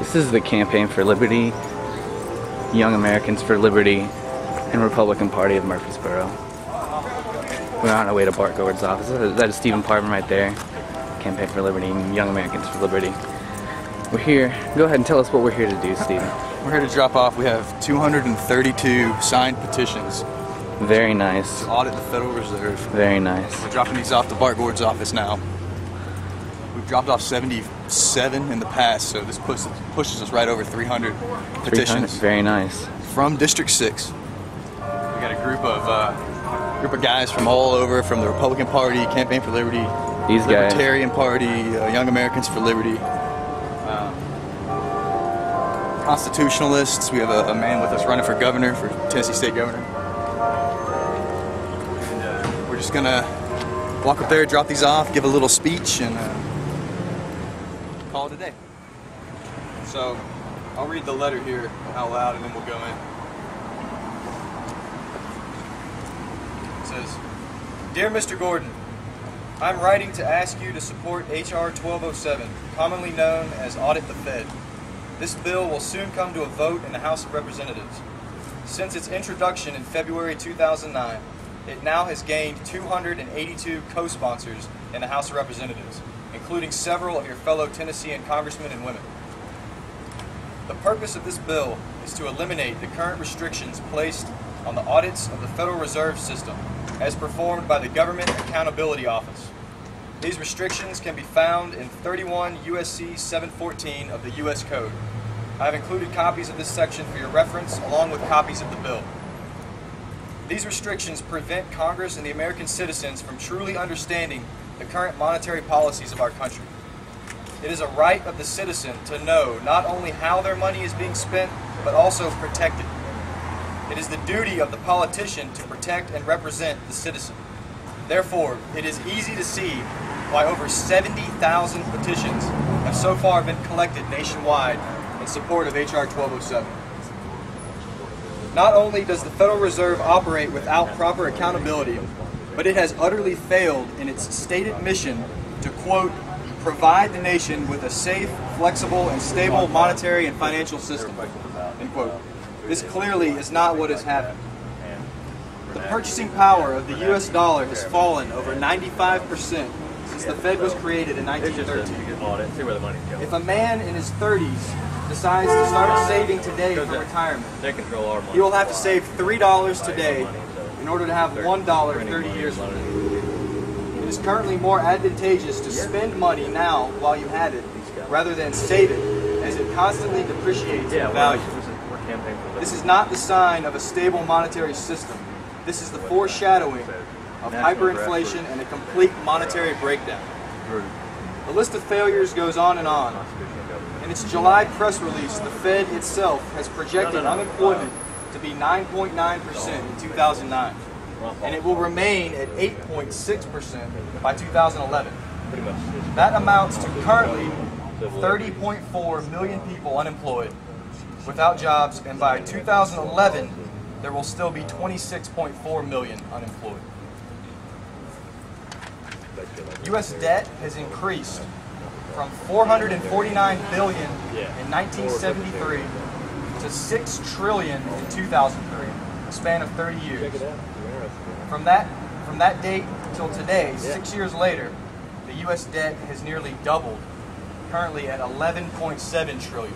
This is the Campaign for Liberty, Young Americans for Liberty, and Republican Party of Murfreesboro. We're on our way to Bart Gord's office. That is Stephen Parvin right there. Campaign for Liberty, Young Americans for Liberty. We're here. Go ahead and tell us what we're here to do, Stephen. We're here to drop off. We have 232 signed petitions. Very nice. To audit the Federal Reserve. Very nice. We're dropping these off to Bart Gord's office now. We've dropped off 77 in the past, so this pushes us right over 300 petitions. Very nice. From District 6. We got a group of guys from all over, from the Republican Party, Campaign for Liberty, These guys. Libertarian Party, Young Americans for Liberty, Constitutionalists. We have a man with us running for governor, for Tennessee State Governor. And we're just gonna walk up there, drop these off, give a little speech, and call it a day. So I'll read the letter here out loud, and then we'll go in. It says, "Dear Mr. Gordon, I'm writing to ask you to support H.R. 1207, commonly known as Audit the Fed. This bill will soon come to a vote in the House of Representatives. Since its introduction in February 2009, it now has gained 282 co-sponsors in the House of Representatives, including several of your fellow Tennessean congressmen and women. The purpose of this bill is to eliminate the current restrictions placed on the audits of the Federal Reserve System as performed by the Government Accountability Office. These restrictions can be found in 31 U.S.C. 714 of the U.S. Code. I have included copies of this section for your reference, along with copies of the bill. These restrictions prevent Congress and the American citizens from truly understanding the current monetary policies of our country. It is a right of the citizen to know not only how their money is being spent, but also protect it. It is the duty of the politician to protect and represent the citizen. Therefore, it is easy to see why over 70,000 petitions have so far been collected nationwide in support of H.R. 1207. Not only does the Federal Reserve operate without proper accountability, but it has utterly failed in its stated mission to, quote, provide the nation with a safe, flexible, and stable monetary and financial system, end quote. This clearly is not what has happened. The purchasing power of the U.S. dollar has fallen over 95% since the Fed was created in 1913. If a man in his 30s decides to start saving today for retirement, he will have to save $3 today in order to have $1 30 years from now. It is currently more advantageous to spend money now while you have it, rather than save it, as it constantly depreciates in value. This is not the sign of a stable monetary system. This is the foreshadowing of hyperinflation and a complete monetary breakdown. The list of failures goes on and on. In its July press release, the Fed itself has projected unemployment to be 9.9% in 2009, and it will remain at 8.6% by 2011. That amounts to currently 30.4 million people unemployed, without jobs, and by 2011, there will still be 26.4 million unemployed. U.S. debt has increased from $449 billion in 1973 to $6 trillion in 2003, a span of 30 years. From that date till today, 6 years later, the U.S. debt has nearly doubled, currently at $11.7 trillion.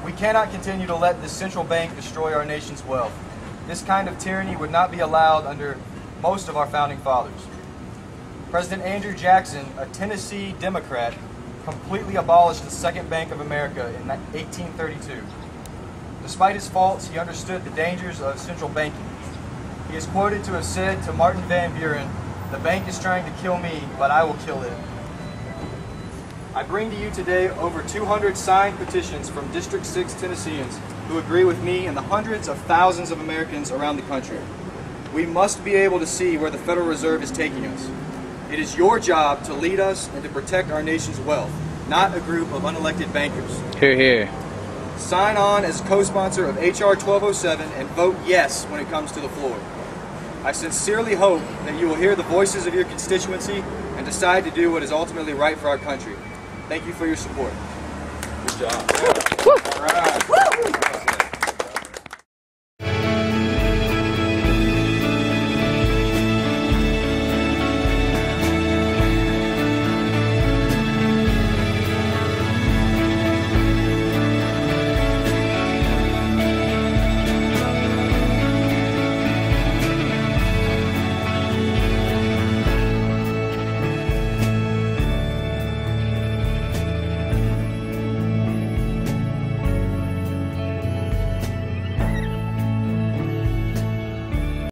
We cannot continue to let this central bank destroy our nation's wealth. This kind of tyranny would not be allowed under most of our founding fathers. President Andrew Jackson, a Tennessee Democrat, completely abolished the Second Bank of America in 1832. Despite his faults, he understood the dangers of central banking. He is quoted to have said to Martin Van Buren, "The bank is trying to kill me, but I will kill it." I bring to you today over 200 signed petitions from District 6 Tennesseans who agree with me and the hundreds of thousands of Americans around the country. We must be able to see where the Federal Reserve is taking us. It is your job to lead us and to protect our nation's wealth, not a group of unelected bankers. Hear, hear. Sign on as co-sponsor of H.R. 1207 and vote yes when it comes to the floor. I sincerely hope that you will hear the voices of your constituency and decide to do what is ultimately right for our country. Thank you for your support. Good job. All right.